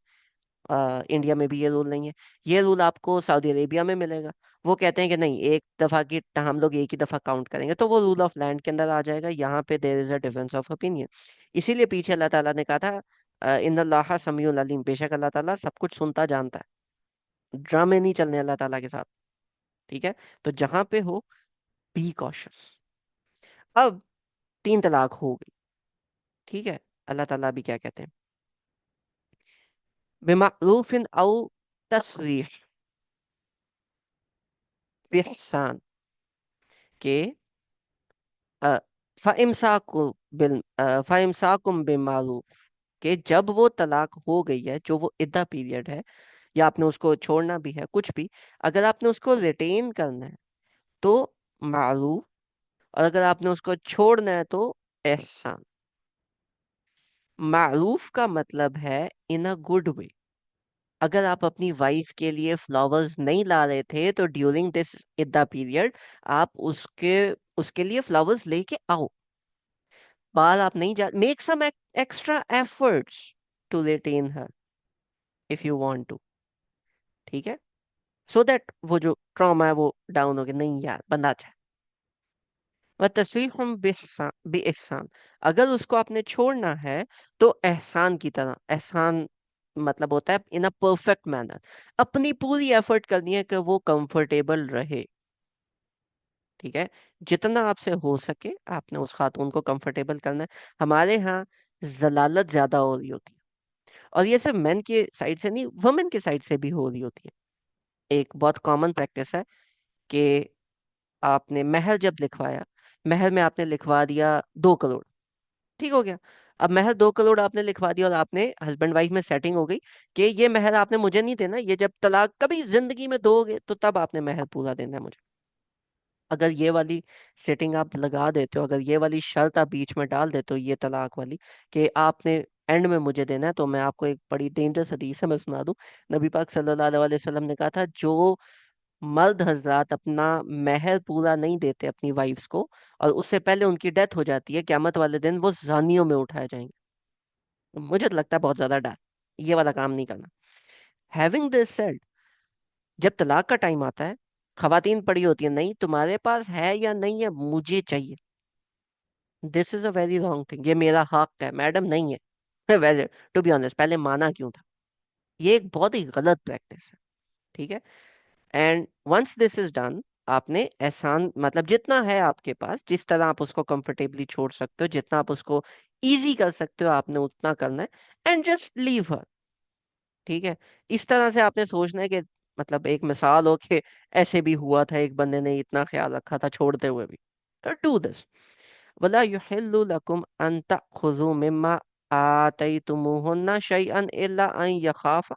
इंडिया में भी ये रूल नहीं है। ये रूल आपको सऊदी अरेबिया में मिलेगा। वो कहते हैं कि नहीं, एक दफा की हम लोग एक ही दफा काउंट करेंगे, तो वो रूल ऑफ लैंड के अंदर आ जाएगा। यहाँ पे there is a difference of opinion. इसीलिए पीछे अल्लाह ताला ने कहा था इन अल्लाह समीउल अलीम, बेशक अल्लाह ताला सब कुछ सुनता जानता है। ड्रामे नहीं चलने अल्लाह ताला के साथ। ठीक है, तो जहां पे हो, बी कॉशियस। अब तीन तलाक हो गई, ठीक है, अल्लाह ताला भी क्या कहते हैं, बिमारूफिन औ तसरीह बिहसान के फ़इम्साकुम बिमारूफ, कि जब वो तलाक हो गई है, जो वो इद्दा पीरियड है, या आपने उसको छोड़ना भी है, कुछ भी, अगर आपने उसको रिटेन करना है तो मारूफ, और अगर आपने उसको छोड़ना है तो एहसान। मारूफ का मतलब है इन अ गुड वे। अगर आप अपनी वाइफ के लिए फ्लावर्स नहीं ला रहे थे, तो ड्यूरिंग दिस इद्दा पीरियड आप उसके उसके लिए फ्लावर्स लेके आओ। बाहर आप नहीं जा, make some extra efforts to retain her if you want to. ठीक है, सो दैट वो जो ट्रॉमा है वो डाउन हो गया, नहीं यार बंदा अच्छा है। व तस्रीहुम बिहसान, अगर उसको आपने छोड़ना है तो एहसान की तरह। एहसान मतलब होता है इन अ परफेक्ट मैनर, अपनी पूरी एफर्ट करनी है कि वो कंफर्टेबल रहे। ठीक है, जितना आपसे हो सके आपने उस खातून को कंफर्टेबल करना है। हमारे यहाँ जलालत ज्यादा हो रही होती है, और ये सिर्फ मेन के साइड से नहीं, वुमेन के साइड से भी हो रही होती है। एक बहुत कॉमन प्रैक्टिस है कि आपने महल जब लिखवाया, महल में आपने लिखवा दिया 2 करोड़, ठीक हो गया। अब महल 2 करोड़ आपने लिखवा दिया और आपने हस्बैंड वाइफ में सेटिंग हो गई कि ये महल आपने मुझे नहीं देना, ये जब तलाक कभी जिंदगी में दोगे तो तब आपने महल पूरा देना है मुझे। अगर ये वाली सेटिंग आप लगा देते हो, अगर ये वाली शर्त आप बीच में डाल देते हो, ये तलाक वाली, कि आपने एंड में मुझे देना है, तो मैं आपको एक बड़ी डेंजरस हदीस है मैं सुना दूं। नबी पाक सल्लल्लाहु अलैहि वसल्लम ने कहा था, जो मर्द हजरात अपना महर पूरा नहीं देते अपनी वाइफ्स को, और उससे पहले उनकी डेथ हो जाती है, क़यामत वाले दिन वो जानियों में उठाए जाएंगे। मुझे तो लगता है बहुत ज्यादा डर, ये वाला काम नहीं करना। हैविंग दिस सेड, जब तलाक का टाइम आता है, खवातीन पड़ी होती है, नहीं तुम्हारे पास है या नहीं है, मुझे चाहिए। This is a very wrong thing, ये मेरा हक है मैडम, नहीं है। वैसे टू बी ऑनेस्ट पहले माना क्यों था, ये एक बहुत ही गलत प्रैक्टिस है। ठीक है, and once this is done, आपने एहसान मतलब जितना है आपके पास, जिस तरह आप उसको कंफर्टेबली छोड़ सकते हो, जितना आप उसको इजी कर सकते हो, आपने उतना करना है, एंड जस्ट लीव हर। ठीक है, इस तरह से आपने सोचना है कि मतलब एक मिसाल हो कि ऐसे भी हुआ था, एक बंदे ने इतना ख्याल रखा था छोड़ते हुए भी। डू दिस, वला युहिल्लु लकुम अन तअखुजू मिम्मा आतैतुमुहुन्ना शैअन इल्ला अन यखाफा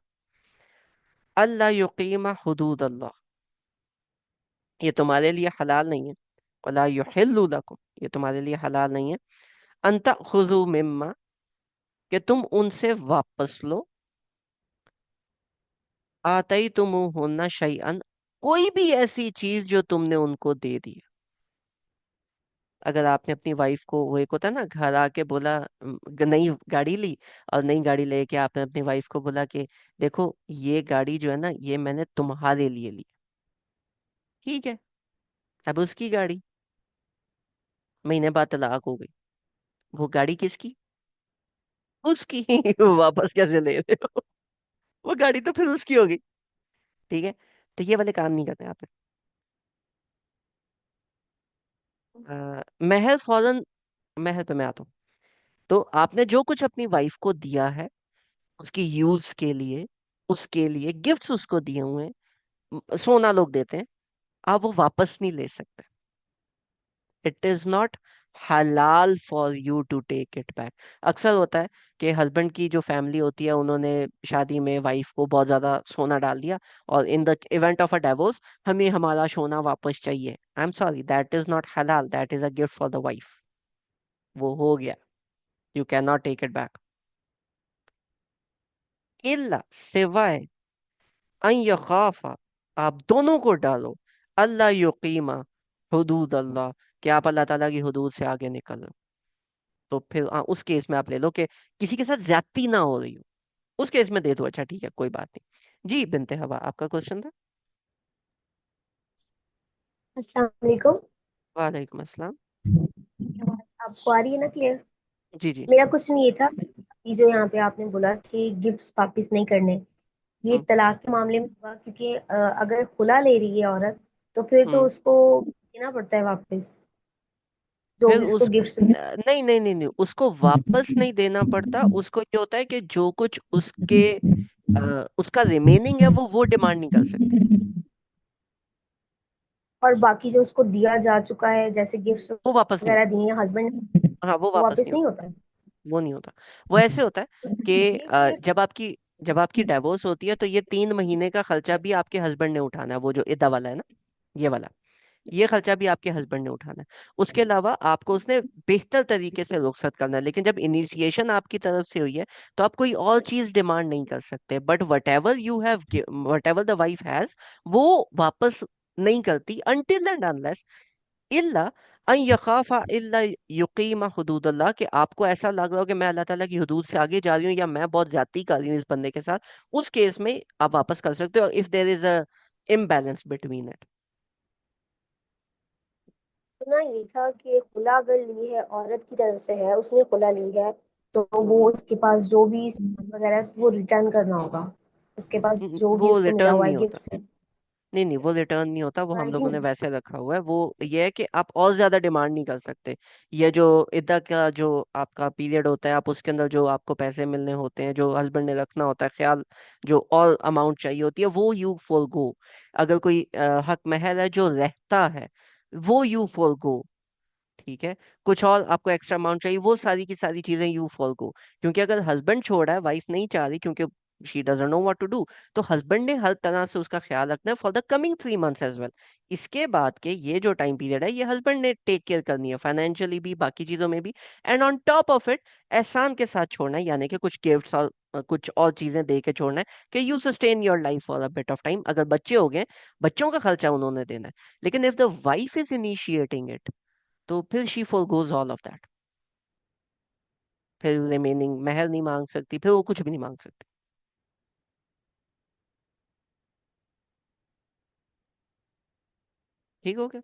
अल्ला युकीमा हुदूद अल्लाह। ये तुम्हारे लिए हलाल नहीं है, वला युहिल्लु लकुम, ये तुम्हारे लिए हलाल नहीं है, अन तअखुजू मिम्मा, कि तुम उनसे वापस लो, आतैतुमुहुन्ना शैअन, कोई भी ऐसी चीज जो तुमने उनको दे दी। अगर आपने अपनी वाइफ को, वो एक होता है ना, घर आके बोला, नई गाड़ी ली, और नई गाड़ी लेके आपने अपनी वाइफ को बोला कि देखो ये गाड़ी जो है ना, ये मैंने तुम्हारे लिए ली, ठीक है, अब उसकी गाड़ी, महीने बाद तलाक हो गई, वो गाड़ी किसकी? उसकी। वापस कैसे ले रहे हो? वो गाड़ी तो फिर उसकी होगी, ठीक है। तो ये वाले काम नहीं करते आप। महल फौरन, महल पे मैं आता हूँ। तो आपने जो कुछ अपनी वाइफ को दिया है, उसकी यूज के लिए, उसके लिए गिफ्ट्स उसको दिए हुए हैं, सोना लोग देते हैं, आप वो वापस नहीं ले सकते। इट इज नॉट हलाल for you to take it back. अक्सर होता है कि हस्बैंड की जो फैमिली होती है, उन्होंने शादी में वाइफ को बहुत ज्यादा सोना डाल दिया, और in the event of a divorce हमें हमारा सोना वापस चाहिए। I am sorry, that is not हलाल, that is a gift for the wife. वो हो गया, you can not take it back. इल्ला, सिवाय, अन यखाफा, आप दोनों को डालो, अल्लाह युकीमा हुदूद अल्लाह, कि आप अल्लाह ताला की हुदूद से आगे निकल लो। तो फिर उस केस में आप ले लो कि किसी के साथ ज्यादती ना हो रही हो, उस केस में दे दो, अच्छा ठीक है, कोई बात नहीं। जी बिनते हवा, आपका क्वेश्चन था। अस्सलाम वालेकुम। वालेकुम अस्सलाम। आपको आ रही है ना क्लियर? जी जी। मेरा क्वेश्चन ये था कि जो यहाँ पे आपने बोला कि गिफ्ट्स वापस नहीं करने, ये हम्म तलाक के मामले में हुआ, क्योंकि अगर खुला ले रही है औरत तो फिर तो हम्म उसको देना पड़ता है वापस जो फिर भी उसको उसको गिफ्ट्स। नहीं नहीं नहीं नहीं, उसको वापस नहीं देना पड़ता। उसको ये होता है कि जो कुछ उसके उसका रिमेनिंग है, वो डिमांड नहीं कर सकती। और बाकी जो उसको दिया जा चुका है जैसे गिफ्ट्स वो वापस नहीं वगैरह होता। दिए हस्बैंड, हाँ, वो वो वापस वापस नहीं नहीं होता। होता है। वो नहीं होता। वो ऐसे होता है कि ये फिर जब आपकी डाइवोर्स होती है, तो ये 3 महीने का खर्चा भी आपके हस्बैंड ने उठाना है, वो जो इद्दा वाला है ना, ये वाला, ये खर्चा भी आपके हस्बैंड ने उठाना है। उसके अलावा आपको उसने बेहतर तरीके से रुखसत करना है, लेकिन जब इनिशिएशन आपकी तरफ से हुई है, तो आप कोई और चीज डिमांड नहीं कर सकते। But what ever the wife has, वो वापस नहीं करती, अनटिल एंड अनलेस, इल्ला अन यखाफा, इल्ला युकीमा हुदूदल्लाह, कि आपको ऐसा लग रहा हो कि मैं अल्लाह ताला की हुदूद से आगे जा रही हूँ, या मैं बहुत ज्यादती कर रही हूँ इस बंदे के साथ, उस केस में आप वापस कर सकते हो, if there is a imbalance between it. सुना ये था कि खुला अगर ली है औरत की तरफ से है, उसने खुला ली है, तो वो उसके पास जो भी सामान वगैरह है, वो रिटर्न करना होगा। उसके पास जो भी वो उसको मिला रिटर्न हुआ है नहीं होता। गिफ्ट से नहीं नहीं, वो रिटर्न नहीं होता, वो हम गारंटी लोगों ने नहीं। वैसे रखा हुआ है। वो ये है कि आप और ज्यादा डिमांड नहीं कर सकते। ये जो इद्दा का जो आपका पीरियड होता है, आप उसके अंदर जो आपको पैसे मिलने होते हैं, जो हस्बैंड ने रखना होता है ख्याल, जो और अमाउंट चाहिए होती है, वो यू फॉर गो। अगर कोई हक महल है जो रहता है, वो यू फॉर गो, ठीक है। कुछ और आपको एक्स्ट्रा अमाउंट चाहिए, वो सारी की सारी चीजें यू फॉर गो। क्योंकि अगर हस्बैंड छोड़ा है, वाइफ नहीं चाह रही, क्योंकि she doesn't know what to do, तो हस्बैंड ने हर तरह से उसका ख्याल रखना है for the coming 3 months as well. इसके बाद के ये जो टाइम पीरियड है, ये हस्बैंड ने टेक केयर करनी है, फाइनेंशियली भी, बाकी चीजों में भी। And on top of it, एहसान के साथ छोड़ना है, यानी कि कुछ गिफ्ट्स और कुछ और चीजें दे के छोड़ना है, कि you sustain your life for a bit of time. अगर बच्चे हो गए, बच्चों का खर्चा उन्होंने देना है। लेकिन if the wife is initiating it, तो फिर शी फोरगोज ऑल ऑफ दैट। फिर रिमेनिंग महल नहीं मांग सकती, फिर वो कुछ भी नहीं मांग सकती। ठीक हो गया।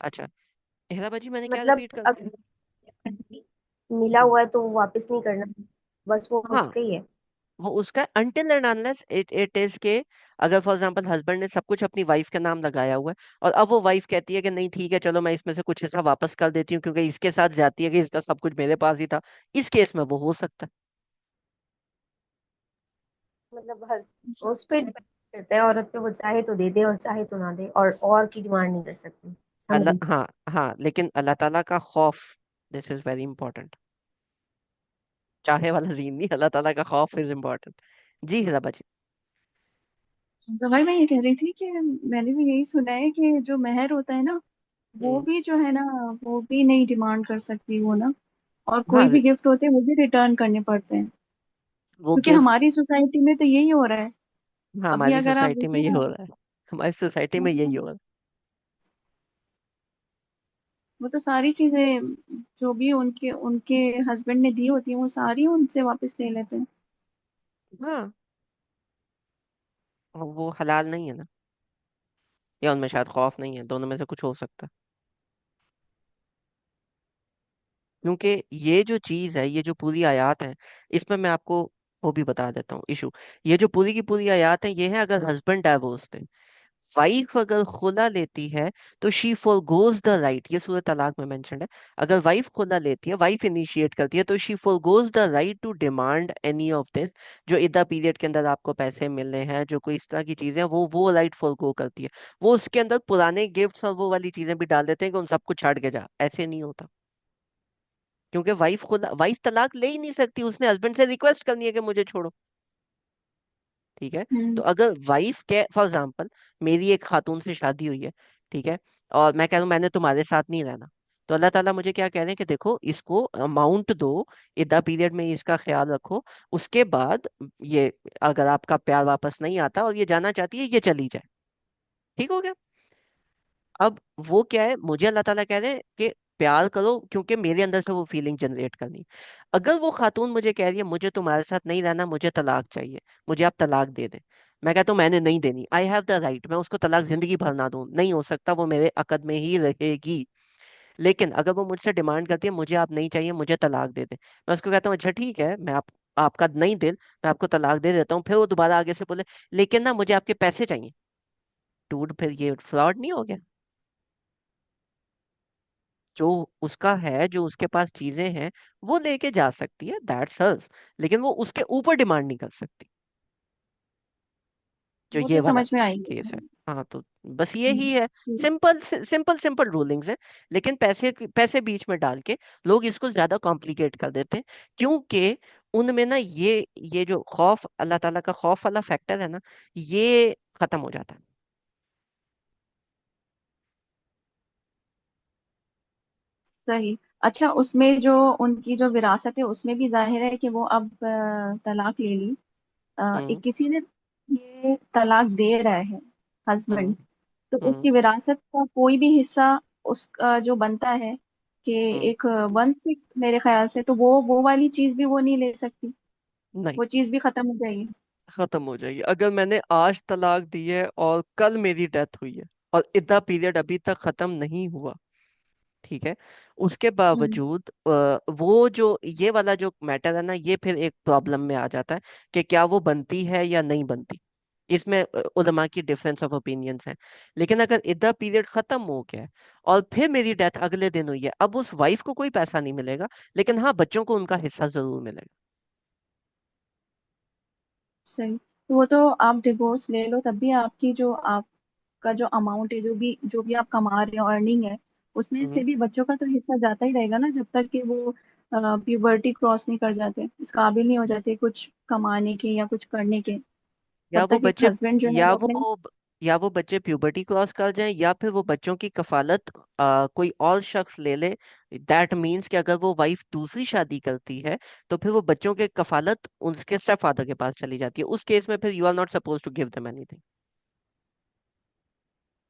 अच्छा, हेराबाजी मैंने क्या मतलब रिपीट कर दिया? अब मिला हम्म, हुआ है तो वो वापस नहीं करना, बस वो हाँ, उसका ही है। वो उसका until and unless it is के, अगर फॉर एग्जांपल हस्बैंड ने सब कुछ अपनी वाइफ के नाम लगाया हुआ है, और अब वो वाइफ कहती है कि नहीं ठीक है, चलो मैं इसमें से कुछ हिस्सा वापस कर देती हूँ, क्योंकि इसके साथ जाती है कि इसका सब कुछ मेरे पास ही था, इस केस में वो हो सकता है। मतलब उस पर डिपेंड करता है औरत पे, वो चाहे तो दे दे और चाहे तो ना दे, और की डिमांड नहीं कर सकती। समझी? अल्लाह, हाँ हाँ, लेकिन अल्लाह ताला का खौफ, दिस इज वेरी इंपॉर्टेंट। चाहे वाला जीन नहीं, अल्लाह ताला का खौफ इज इंपॉर्टेंट। जी हेराबाजी। तो भाई मैं ये कह रही थी कि मैंने भी यही सुना है कि जो मेहर होता है ना, वो हम्म, भी जो है ना, वो भी नहीं डिमांड कर सकती वो ना। और हाँ, कोई भी गिफ्ट होते हैं वो भी रिटर्न करने पड़ते हैं। वो क्योंकि गिफ्ट, हमारी सोसाइटी में तो यही हो रहा है। हाँ, अभी हमारी अगर आप सोसाइटी में देखो ये ना, हो रहा है। हमारी सोसाइटी में यही हो रहा है। वो तो सारी चीजें जो भी उनके उनके हस्बैंड ने दी होती है वो सारी उनसे वापस ले लेते हैं। हाँ, और वो हलाल नहीं है ना, या उनमें शायद खौफ नहीं है, दोनों में से कुछ हो सकता है। क्योंकि ये जो चीज है, ये जो पूरी आयत है, इसमें मैं आपको वो भी बता देता हूँ इशू। ये जो पूरी की पूरी आयत है, ये है अगर हस्बैंड डाइवोर्स दे, वाइफ अगर खुला लेती है, तो शी फोरगोज द राइट, ये सूरह तलाक में मेंशन है। अगर वाइफ खुला लेती है, वाइफ इनिशिएट करती है, तो she forgoes the right to demand any of this. जो इद्दा पीरियड के अंदर आपको पैसे मिलने हैं, जो कोई इस तरह की चीजें हैं, वो राइट फोरगो करती है। वो उसके अंदर पुराने गिफ्ट्स और वो वाली चीजें भी डाल देते हैं कि उन सबको छाड़ के जा, ऐसे नहीं होता। क्योंकि वाइफ तलाक ले ही नहीं सकती, उसने हस्बैंड से रिक्वेस्ट करनी है कि मुझे छोड़ो। ठीक है। तो हम्म। अगर वाइफ के, फॉर एग्जाम्पल, मेरी एक खातून से शादी हुई है, ठीक है, और मैं कह रहा हूँ मैंने तुम्हारे साथ नहीं रहना, तो अल्लाह ताला मुझे क्या कह रहे हैं कि देखो इसको अमाउंट दो, इद्दा पीरियड में इसका ख्याल रखो, उसके बाद ये, अगर आपका प्यार वापस नहीं आता और ये जाना चाहती है, ये चली जाए। ठीक हो गया। अब वो क्या है, मुझे अल्लाह ताला कह रहे हैं कि प्यार करो, क्योंकि मेरे अंदर से वो फीलिंग जनरेट करनी। अगर वो खातून मुझे कह रही है मुझे तुम्हारे साथ नहीं रहना, मुझे तलाक चाहिए, मुझे आप तलाक दे दें, मैं कहता हूँ मैंने नहीं देनी, आई हैव द राइट, मैं उसको तलाक जिंदगी भर ना दूं, नहीं हो सकता, वो मेरे अकद में ही रहेगी। लेकिन अगर वो मुझसे डिमांड करती है मुझे आप नहीं चाहिए, मुझे तलाक दे दे, मैं उसको कहता हूँ अच्छा ठीक है, मैं आपका नहीं दिल, मैं आपको तलाक दे देता हूँ। फिर वो दोबारा आगे से बोले लेकिन ना मुझे आपके पैसे चाहिए, टूट, फिर ये फ्रॉड नहीं हो गया? जो उसका है, जो उसके पास चीजें हैं, वो लेके जा सकती है, दैट्स हर्स, लेकिन वो उसके ऊपर डिमांड नहीं कर सकती, जो वो ये तो वाला समझ में आएगी। केस है। हाँ, तो बस ये ही है। हम्म। सिंपल सिंपल सिंपल रूलिंग्स है, लेकिन पैसे पैसे बीच में डाल के लोग इसको ज्यादा कॉम्प्लिकेट कर देते हैं। क्योंकि उनमें ना ये जो खौफ, अल्लाह ताला का खौफ वाला फैक्टर है ना, ये खत्म हो जाता है। सही। अच्छा, उसमें जो उनकी जो विरासत है उसमें भी जाहिर है कि वो अब तलाक ले ली, एक हम्म। किसी ने ये तलाक दे रहा है हस्बैंड, हम्म। तो हम्म। उसकी विरासत का कोई भी हिस्सा उसका जो बनता है कि हम्म। एक 1/6 मेरे ख्याल से, तो वो वाली चीज भी वो नहीं ले सकती, नहीं, वो चीज भी खत्म हो जाएगी। खत्म हो जाएगी। अगर मैंने आज तलाक दी है और कल मेरी डेथ हुई है और इतना पीरियड अभी तक खत्म नहीं हुआ, ठीक है, उसके हम्म। बावजूद वो जो ये वाला जो मैटर है ना, ये फिर एक प्रॉब्लम में आ जाता है कि क्या वो बनती है या नहीं बनती। इसमें उलमा की डिफरेंस ऑफ ओपिनियंस है। लेकिन अगर इद्दा पीरियड खत्म हो गया है और फिर मेरी डेथ अगले दिन हुई है, अब उस वाइफ को कोई पैसा नहीं मिलेगा, लेकिन हाँ बच्चों को उनका हिस्सा जरूर मिलेगा। सही। तो वो तो आप डिवोर्स ले लो तब भी आपकी जो आपका जो अमाउंट है, जो भी आप कमा रहे हो, अर्निंग है, उसमें हम्म। से भी बच्चों का तो हिस्सा जाता ही रहेगा ना, जब तक कि वो प्यूबर्टी क्रॉस नहीं कर जाते, इस काबिल नहीं हो जाते कुछ कमाने के या कुछ करने के, या तब वो तक एक बच्चे हस्बैंड जो है या वो वो अपने। या वो बच्चे प्यूबर्टी क्रॉस कर जाएं, या फिर वो बच्चों की कफालत कोई और शख्स ले ले। दैट मीन्स कि अगर वो वाइफ दूसरी शादी करती है, तो फिर वो बच्चों के कफालत उनके स्टेप फादर के पास चली जाती है। उस केस में फिर you are not suppose to give them anything.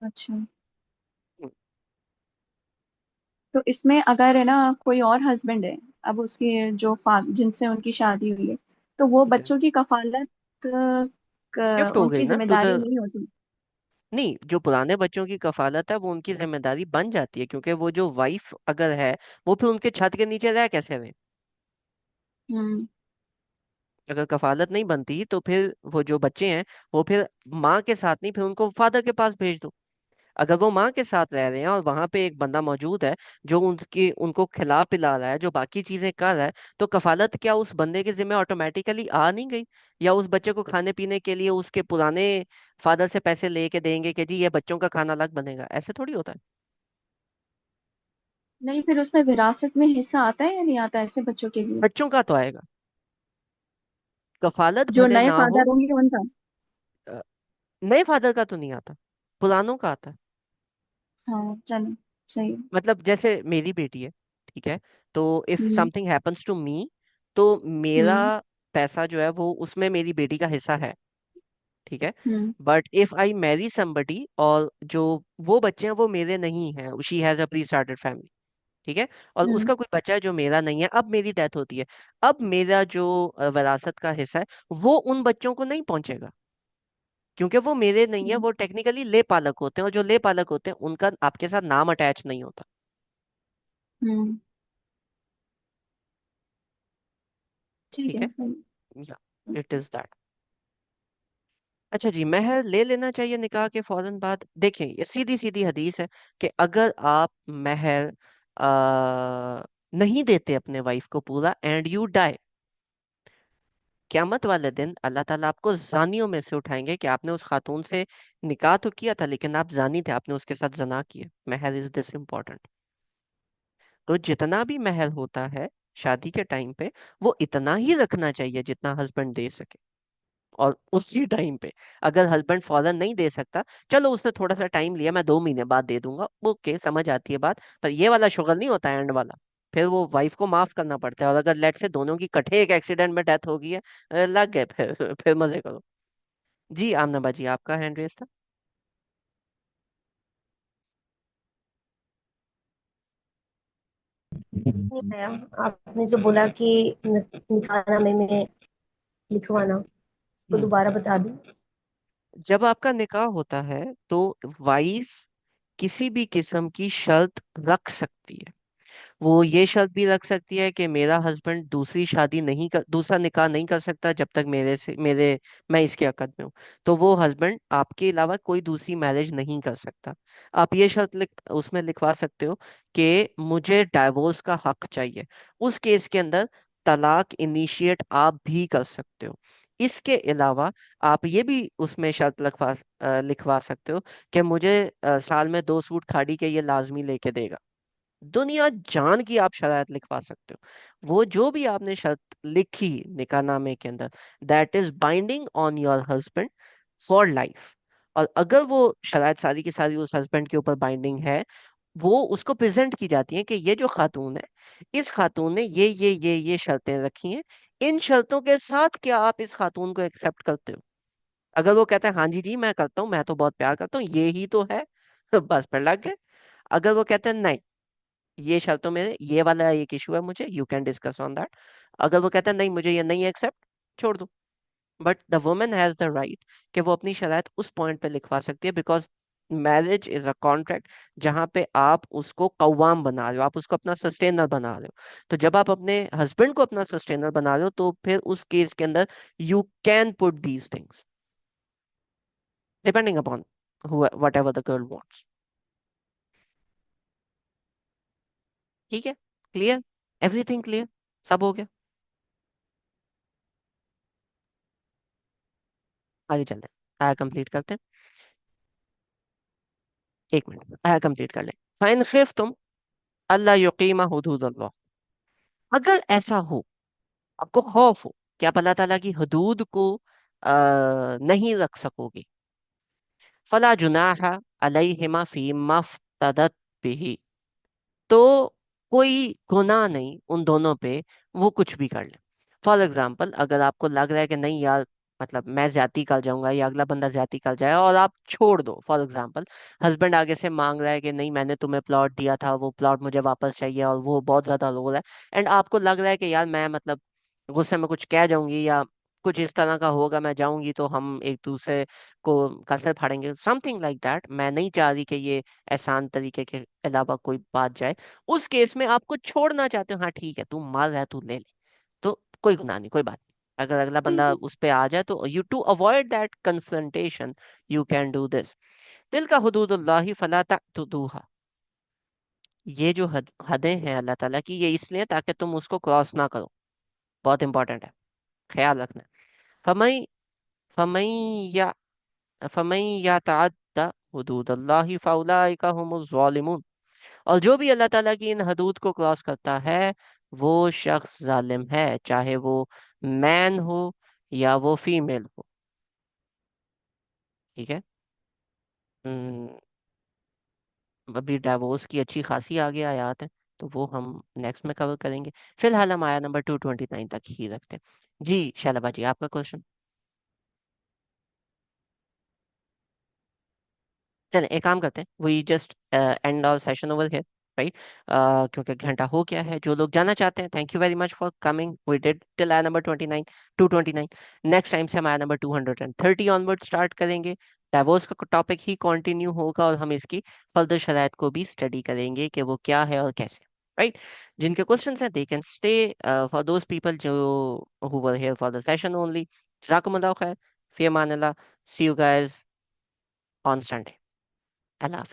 अच्छा। तो इसमें अगर है ना कोई और हस्बैंड है, अब उसके जो जिनसे उनकी शादी हुई है, तो वो ठीक है, बच्चों की कफालत शिफ्ट हो गई उनकी ना टू द, जिम्मेदारी नहीं होती। नहीं, जो पुराने बच्चों की कफालत है वो उनकी जिम्मेदारी बन जाती है, क्योंकि वो जो वाइफ अगर है, वो फिर उनके छत के नीचे रह कैसे रहे। हम्म। अगर कफालत नहीं बनती, तो फिर वो जो बच्चे हैं, वो फिर माँ के साथ नहीं, फिर उनको फादर के पास भेज दो। अगर वो माँ के साथ रह रहे हैं और वहां पे एक बंदा मौजूद है जो उनको खिला पिला रहा है, जो बाकी चीजें कर रहा है, तो कफालत क्या उस बंदे के जिम्मे ऑटोमेटिकली आ नहीं गई? या उस बच्चे को खाने पीने के लिए उसके पुराने फादर से पैसे लेके देंगे कि जी ये बच्चों का खाना अलग बनेगा? ऐसे थोड़ी होता है। नहीं, फिर उसमें विरासत में हिस्सा आता है या नहीं आता ऐसे बच्चों के लिए? बच्चों का तो आएगा, कफालत जो भले नए ना हो। फादर होंगे उनका। अ, नए फादर का तो नहीं आता, पुरानों का आता है। हाँ, चलो। सही है। मतलब जैसे मेरी बेटी है, ठीक है, तो if hmm. Something happens to me, तो मेरा हम्म। पैसा जो है वो उसमें मेरी बेटी का हिस्सा है, ठीक है। Hmm. But if I marry somebody, और जो वो बच्चे हैं वो मेरे नहीं हैं, she has a pre started family, ठीक है, और हम्म। उसका कोई बच्चा है जो मेरा नहीं है, अब मेरी डेथ होती है, अब मेरा जो विरासत का हिस्सा है वो उन बच्चों को नहीं पहुंचेगा, क्योंकि वो मेरे नहीं है, हम्म। वो टेक्निकली ले पालक होते हैं, और जो ले पालक होते हैं उनका आपके साथ नाम अटैच नहीं होता। हम्म। ठीक ठीक है, है, सही। या इट इज दैट। अच्छा जी, महर ले लेना चाहिए निकाह के फौरन बाद? देखें, ये सीधी सीधी हदीस है कि अगर आप महर नहीं देते अपने वाइफ को पूरा एंड यू डाई, क़यामत वाले दिन अल्लाह ताला आपको जानियों में से उठाएंगे कि आपने उस खातून से निकाह तो किया था लेकिन आप जानी थे, आपने उसके साथ जना किया। महर इज दिस इम्पोर्टेंट। तो जितना भी महर होता है शादी के टाइम पे, वो इतना ही रखना चाहिए जितना हस्बैंड दे सके। और उसी टाइम पे अगर हस्बैंड फौरन नहीं दे सकता, चलो उसने थोड़ा सा टाइम लिया, मैं 2 महीने बाद दे दूंगा, ओके, समझ आती है बात, पर ये वाला शुगल नहीं होता एंड वाला। फिर वो वाइफ को माफ करना पड़ता है, और अगर लेट से दोनों की इकट्ठे एक एक्सीडेंट में डेथ हो गई है, लग गए फिर फिर मजे करो। जी आमना बाजी, आपका हैंड रेस था। नहीं आया। आपने जो बोला कि निकाहनामे में लिखवाना, उसको हम्म। दोबारा बता दूं? जब आपका निकाह होता है तो वाइफ किसी भी किस्म की शर्त रख सकती है। वो ये शर्त भी रख सकती है कि मेरा हस्बैंड दूसरा निकाह नहीं कर सकता जब तक मैं इसके अकद में हूँ। तो वो हस्बैंड आपके अलावा कोई दूसरी मैरिज नहीं कर सकता। आप ये शर्त उसमें लिखवा सकते हो कि मुझे डाइवोर्स का हक चाहिए। उस केस के अंदर तलाक इनिशिएट आप भी कर सकते हो। इसके अलावा आप ये भी उसमें शर्त लिखवा सकते हो कि मुझे साल में 2 सूट खाड़ी के ये लाजमी लेके देगा। दुनिया जान की आप शरायत लिखवा सकते हो। वो जो भी आपने शर्त लिखी निकाहनामे के अंदर, that is binding on your husband for life. और अगर वो शरायत सारी की सारी उस हस्बैंड के ऊपर बाइंडिंग है, वो उसको प्रेजेंट की जाती है कि ये जो खातून है, इस खातून ने ये शर्तें रखी हैं, इन शर्तों के साथ क्या आप इस खातून को एक्सेप्ट करते हो? अगर वो कहता है हाँ जी जी मैं करता हूँ, मैं तो बहुत प्यार करता हूँ, ये ही तो है बस फिर लग गए। अगर वो कहते हैं नहीं, ये शर्तों में ये वाला एक इशू है, मुझे you can discuss on that. अगर वो कहता है नहीं मुझे ये नहीं एक्सेप्ट, छोड़ दो। But the woman has the right कि वो अपनी शरायत उस पॉइंट पे लिखवा सकती है, because marriage is a contract जहां पे आप उसको कव्वाम बना रहे हो, आप उसको अपना सस्टेनर बना रहे हो। तो जब आप अपने हस्बैंड को अपना सस्टेनर बना रहे हो, तो फिर उस केस के अंदर you can put these things depending upon what ever the girl wants. ठीक है, क्लियर, एवरीथिंग क्लियर, सब हो गया। आगे चलते हैं, आया कंप्लीट करते हैं। एक मिनट, आया कंप्लीट कर ले। फाइन खिफ्तुम अल्ला युकीमा हुदूद अल्लाह, अगर ऐसा हो, आपको खौफ हो कि आप अल्लाह ताला की हदूद को नहीं रख सकोगे, फला जुनाहा अलैहिमा फीमा इफ्तदत बिही, तो कोई गुनाह नहीं उन दोनों पे, वो कुछ भी कर ले। फॉर एग्जाम्पल, अगर आपको लग रहा है कि नहीं यार, मतलब मैं ज्यादती कर जाऊंगा या अगला बंदा ज्यादती कर जाएगा, और आप छोड़ दो। फॉर एग्जाम्पल, हस्बैंड आगे से मांग रहा है कि नहीं मैंने तुम्हें प्लॉट दिया था, वो प्लॉट मुझे वापस चाहिए, और वो बहुत ज्यादा रो रहा है, एंड आपको लग रहा है कि यार मैं मतलब गुस्से में कुछ कह जाऊंगी या कुछ इस तरह का होगा, मैं जाऊंगी तो हम एक दूसरे को कसर फाड़ेंगे, समथिंग लाइक दैट, मैं नहीं चाह रही कि ये एहसान तरीके के अलावा कोई बात जाए। उस केस में आपको छोड़ना चाहते हो, हाँ ठीक है तू मार रहा है तू ले ले, तो कोई गुनाह नहीं, कोई बात नहीं। अगर अगला बंदा उस पे आ जाए तो you to avoid that confrontation, you can do this. दिल का हुदूदुल्लाहि फला तअतुदूहा, ये जो हदें हैं अल्लाह ताला की, ये इसलिए ताकि तुम उसको क्रॉस ना करो। बहुत इंपॉर्टेंट है, ख्याल रखना। फमई फमई या फमई या तअद्दा हुदूदल्लाहि फउलाइका हुमुज़ ज़ालिमून, और जो भी अल्लाह ताला की इन हदूद को क्रॉस करता है, वो शख्स जालिम है, चाहे वो मैन हो या वो फीमेल हो। ठीक है। हम्म, अभी डाइवोर्स की अच्छी खासी आगे आयत है, तो वो हम नेक्स्ट में कवर करेंगे। फिलहाल हम आया नंबर 229 तक ही रखते हैं। जी शैलबा जी, आपका क्वेश्चन। चलें एक काम करते हैं, we just end our session over here, right, क्योंकि घंटा हो गया है। जो लोग जाना चाहते हैं, thank you very much for coming. We did till आया नंबर 29, 229। नेक्स्ट टाइम से हम आया नंबर 230 ऑनवर्ड स्टार्ट करेंगे। डाइवोर्स का टॉपिक ही कंटिन्यू होगा और हम इसकी फर्दर शराइत को भी स्टडी करेंगे कि वो क्या है और कैसे, राइट। जिनके क्वेश्चंस हैं they can stay, for those people जो who were here for the session only, जज़ाकुमुल्लाह खैर, फी अमानिल्लाह, see you guys on Sunday. Allah हाफ़िज़।